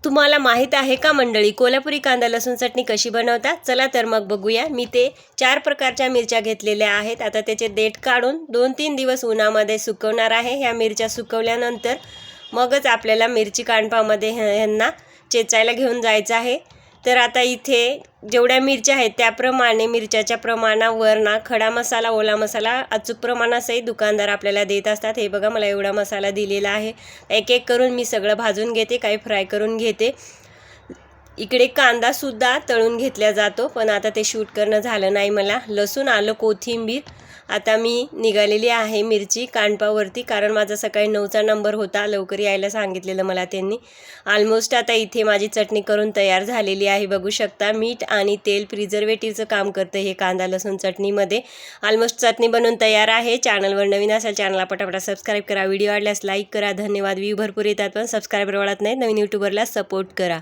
तुम्हाला माहीत आहे का मंडळी, कोल्हापुरी कांदा लसूण चटणी कशी बनवतात? चला तर मग बघूया। मी ते 4 प्रकारच्या मिरच्या घेतलेल्या आहेत। आता त्याचे देठ काढून 2-3 दिवस उन्हामध्ये सुकवणार आहे। ह्या मिरच्या सुकवल्यानंतर मगच आपल्याला मिरची कांडपामध्ये ह्यांना चेचायला घेऊन जायचं आहे। तर आता इथे जेवढ्या मिरच्या आहेत त्याप्रमाणे मिरच्याच्या प्रमाणावर ना खडा मसाला, ओला मसाला अचूक प्रमाणासहित दुकानदार आपल्याला देत असतात। हे बघा, मला एवढा मसाला दिलेला आहे। एक एक करून मी सगळं भाजून घेते, काही फ्राय करून घेते। इकडे कांदा सुद्धा तळून घेतला जातो, पण आता ते शूट करणं झालं नाही मला। लसूण, आलं, कोथिंबीर। आता मी निघालेली आहे मिरची कांडपावरती, कारण माझा सकाळी 9चा नंबर होता, लवकर यायला सांगितलेलं मला त्यांनी। ऑलमोस्ट आता इथे माझी चटणी करून तयार झालेली आहे। बघू शकता, मीठ आणि तेल प्रिझर्वेटिव्हचं काम करतं हे कांदा लसूण चटणीमध्ये। ऑलमोस्ट चटणी बनवून तयार आहे। चॅनलवर नवीन असाल चॅनलला पटापट सबस्क्राईब करा, व्हिडिओ आवडल्यास लाईक करा। धन्यवाद। व्ह्यू भरपूर येतात पण सबस्क्रायबर वाढत नाहीत, नवीन यूट्यूबरला सपोर्ट करा।